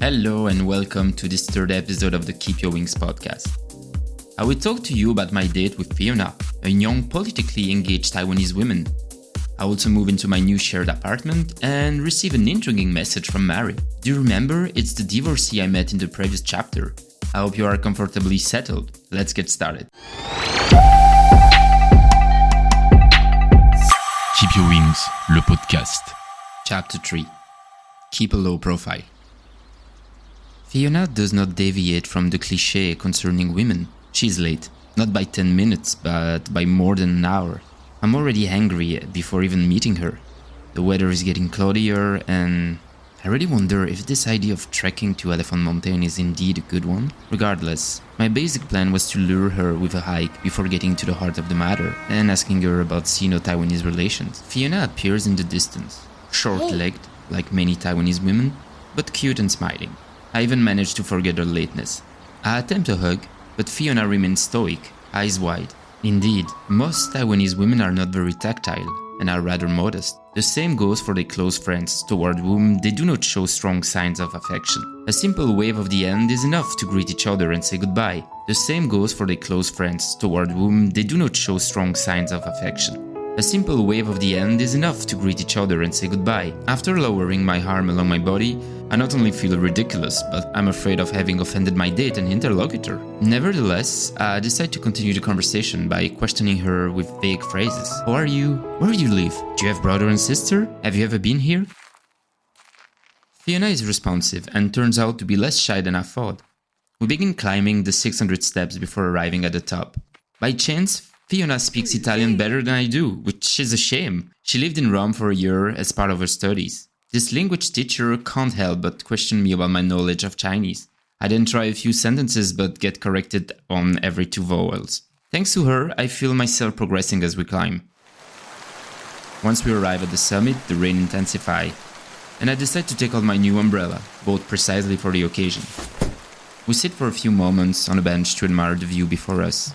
Hello and welcome to this third episode of the Keep Your Wings podcast. I will talk to you about my date with Fiona, a young politically engaged Taiwanese woman. I also move into my new shared apartment and receive an intriguing message from Mary. Do you remember? It's the divorcee I met in the previous chapter. I hope you are comfortably settled. Let's get started. Keep Your Wings, le podcast. Chapter 3. Keep a low profile. Fiona does not deviate from the cliché concerning women. She's late, not by 10 minutes, but by more than an hour. I'm already angry before even meeting her. The weather is getting cloudier, and I really wonder if this idea of trekking to Elephant Mountain is indeed a good one. Regardless, my basic plan was to lure her with a hike before getting to the heart of the matter and asking her about Sino-Taiwanese relations. Fiona appears in the distance, short-legged, like many Taiwanese women, but cute and smiling. I even managed to forget her lateness. I attempt a hug, but Fiona remains stoic, eyes wide. Indeed, most Taiwanese women are not very tactile and are rather modest. The same goes for their close friends, toward whom they do not show strong signs of affection. A simple wave of the hand is enough to greet each other and say goodbye. The same goes for their close friends, toward whom they do not show strong signs of affection. A simple wave of the hand is enough to greet each other and say goodbye. After lowering my arm along my body, I not only feel ridiculous, but I'm afraid of having offended my date and interlocutor. Nevertheless, I decide to continue the conversation by questioning her with vague phrases. How are you? Where do you live? Do you have brother and sister? Have you ever been here? Fiona is responsive and turns out to be less shy than I thought. We begin climbing the 600 steps before arriving at the top. By chance, Fiona speaks Italian better than I do, which is a shame. She lived in Rome for a year as part of her studies. This language teacher can't help but question me about my knowledge of Chinese. I then try a few sentences but get corrected on every 2 vowels. Thanks to her, I feel myself progressing as we climb. Once we arrive at the summit, the rain intensifies, and I decide to take out my new umbrella, bought precisely for the occasion. We sit for a few moments on a bench to admire the view before us.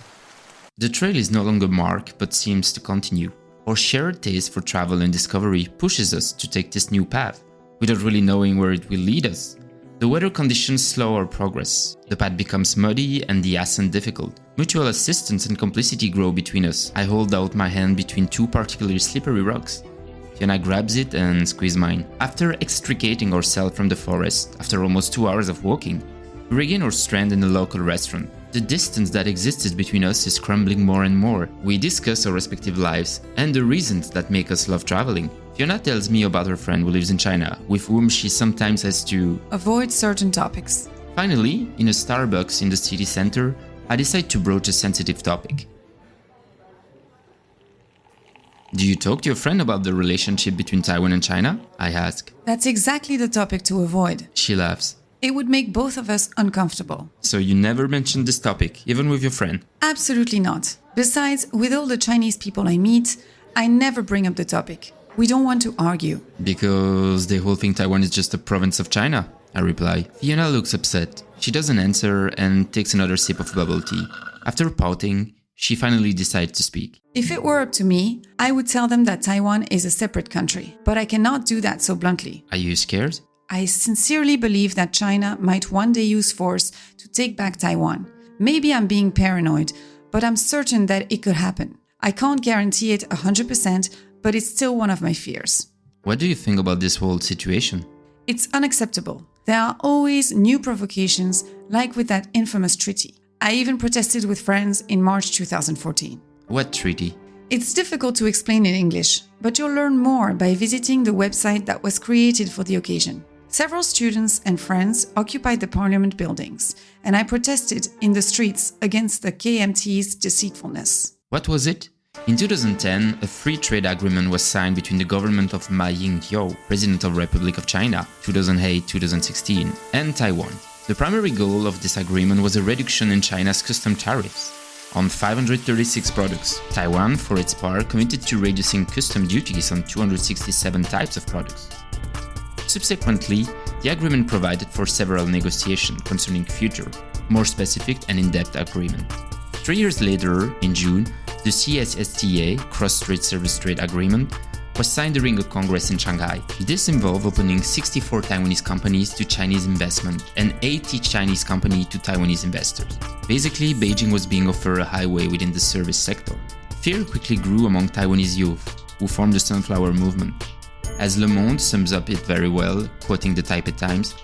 The trail is no longer marked but seems to continue. Our shared taste for travel and discovery pushes us to take this new path, without really knowing where it will lead us. The weather conditions slow our progress. The path becomes muddy and the ascent difficult. Mutual assistance and complicity grow between us. I hold out my hand between 2 particularly slippery rocks. Fiona grabs it and squeezes mine. After extricating ourselves from the forest, after almost 2 hours of walking, we regain our strand in a local restaurant. The distance that existed between us is crumbling more and more. We discuss our respective lives and the reasons that make us love traveling. Fiona tells me about her friend who lives in China, with whom she sometimes has to avoid certain topics. Finally, in a Starbucks in the city center, I decide to broach a sensitive topic. Do you talk to your friend about the relationship between Taiwan and China? I ask. That's exactly the topic to avoid. She laughs. It would make both of us uncomfortable. So you never mentioned this topic, even with your friend? Absolutely not. Besides, with all the Chinese people I meet, I never bring up the topic. We don't want to argue. Because they whole think Taiwan is just a province of China, I reply. Fiona looks upset. She doesn't answer and takes another sip of bubble tea. After pouting, she finally decides to speak. If it were up to me, I would tell them that Taiwan is a separate country. But I cannot do that so bluntly. Are you scared? I sincerely believe that China might one day use force to take back Taiwan. Maybe I'm being paranoid, but I'm certain that it could happen. I can't guarantee it 100%, but it's still one of my fears. What do you think about this whole situation? It's unacceptable. There are always new provocations, like with that infamous treaty. I even protested with friends in March 2014. What treaty? It's difficult to explain in English, but you'll learn more by visiting the website that was created for the occasion. Several students and friends occupied the parliament buildings, and I protested in the streets against the KMT's deceitfulness. What was it? In 2010, a free trade agreement was signed between the government of Ma Ying-jeou, President of the Republic of China, 2008-2016, and Taiwan. The primary goal of this agreement was a reduction in China's custom tariffs on 536 products. Taiwan, for its part, committed to reducing custom duties on 267 types of products. Subsequently, the agreement provided for several negotiations concerning future, more specific and in-depth agreement. 3 years later, in June, the CSSTA, Cross-Strait Service Trade Agreement, was signed during a congress in Shanghai. This involved opening 64 Taiwanese companies to Chinese investment and 80 Chinese companies to Taiwanese investors. Basically, Beijing was being offered a highway within the service sector. Fear quickly grew among Taiwanese youth, who formed the Sunflower Movement. As Le Monde sums up it very well, quoting the Taipei Times,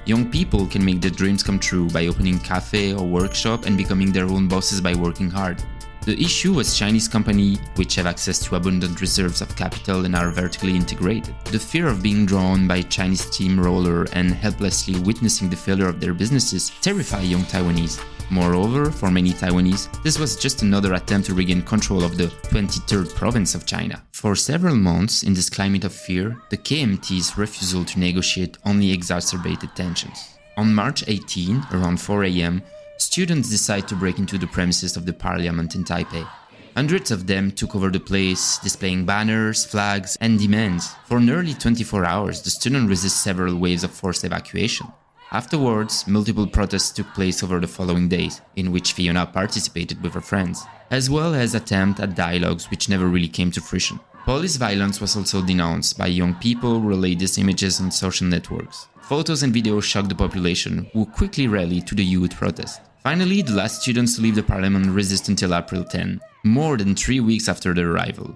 young people can make their dreams come true by opening cafe or workshop and becoming their own bosses by working hard. The issue was Chinese companies which have access to abundant reserves of capital and are vertically integrated. The fear of being drawn by Chinese steamroller and helplessly witnessing the failure of their businesses terrify young Taiwanese. Moreover, for many Taiwanese, this was just another attempt to regain control of the 23rd province of China. For several months, in this climate of fear, the KMT's refusal to negotiate only exacerbated tensions. On March 18, around 4 a.m., students decided to break into the premises of the parliament in Taipei. Hundreds of them took over the place, displaying banners, flags, and demands. For nearly 24 hours, the students resisted several waves of forced evacuation. Afterwards, multiple protests took place over the following days, in which Fiona participated with her friends, as well as attempts at dialogues which never really came to fruition. Police violence was also denounced by young people who relayed these images on social networks. Photos and videos shocked the population, who quickly rallied to the youth protest. Finally, the last students to leave the parliament resisted until April 10, more than 3 weeks after their arrival.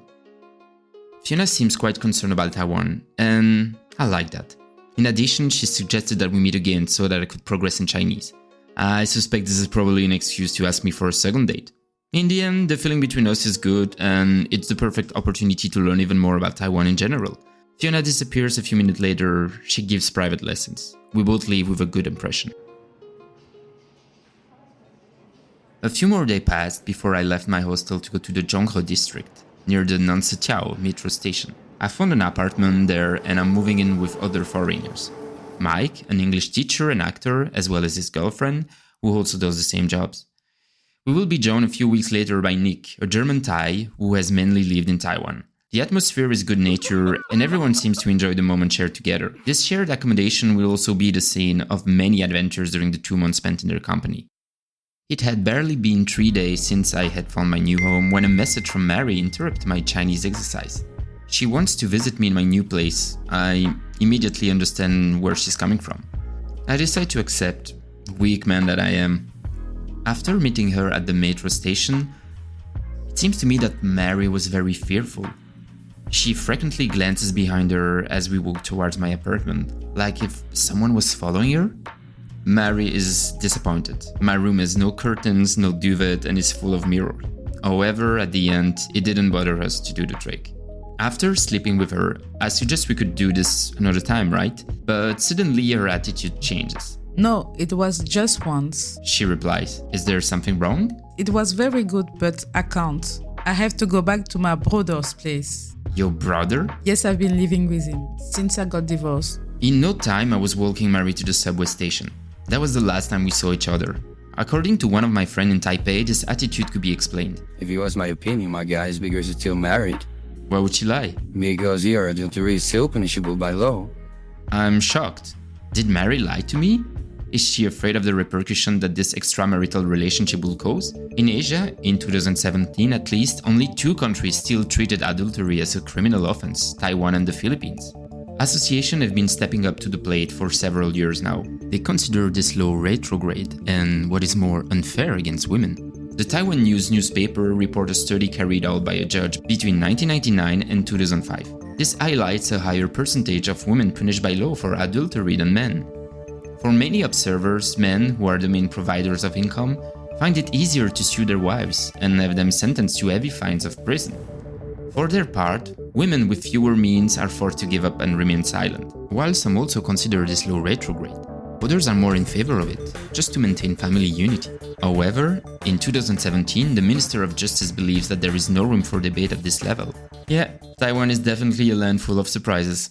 Fiona seems quite concerned about Taiwan, and I like that. In addition, she suggested that we meet again so that I could progress in Chinese. I suspect this is probably an excuse to ask me for a second date. In the end, the feeling between us is good, and it's the perfect opportunity to learn even more about Taiwan in general. Fiona disappears a few minutes later. She gives private lessons. We both leave with a good impression. A few more days passed before I left my hostel to go to the Zhonghe district, near the Nansitiao metro station. I found an apartment there and I'm moving in with other foreigners. Mike, an English teacher and actor, as well as his girlfriend, who also does the same jobs. We will be joined a few weeks later by Nick, a German Thai who has mainly lived in Taiwan. The atmosphere is good nature and everyone seems to enjoy the moment shared together. This shared accommodation will also be the scene of many adventures during the 2 months spent in their company. It had barely been 3 days since I had found my new home when a message from Mary interrupted my Chinese exercise. She wants to visit me in my new place. I immediately understand where she's coming from. I decide to accept, weak man that I am. After meeting her at the metro station, it seems to me that Mary was very fearful. She frequently glances behind her as we walk towards my apartment, like if someone was following her. Mary is disappointed. My room has no curtains, no duvet, and is full of mirrors. However, at the end, it didn't bother us to do the trick. After sleeping with her, I suggest we could do this another time, right? But suddenly her attitude changes. No, it was just once. She replies, "Is there something wrong?" It was very good, but I can't. I have to go back to my brother's place. Your brother? Yes, I've been living with him since I got divorced. In no time, I was walking Mary to the subway station. That was the last time we saw each other. According to one of my friends in Taipei, this attitude could be explained. If you ask my opinion, my guy is because he's still married. Why would she lie? Because here, adultery is still punishable by law. I'm shocked. Did Mary lie to me? Is she afraid of the repercussion that this extramarital relationship will cause? In Asia, in 2017 at least, only 2 countries still treated adultery as a criminal offense, Taiwan and the Philippines. Associations have been stepping up to the plate for several years now. They consider this law retrograde and, what is more, unfair against women. The Taiwan News newspaper reported a study carried out by a judge between 1999 and 2005. This highlights a higher percentage of women punished by law for adultery than men. For many observers, men, who are the main providers of income, find it easier to sue their wives and have them sentenced to heavy fines of prison. For their part, women with fewer means are forced to give up and remain silent, while some also consider this law retrograde. Others are more in favor of it, just to maintain family unity. However, in 2017, the Minister of Justice believes that there is no room for debate at this level. Yeah, Taiwan is definitely a land full of surprises.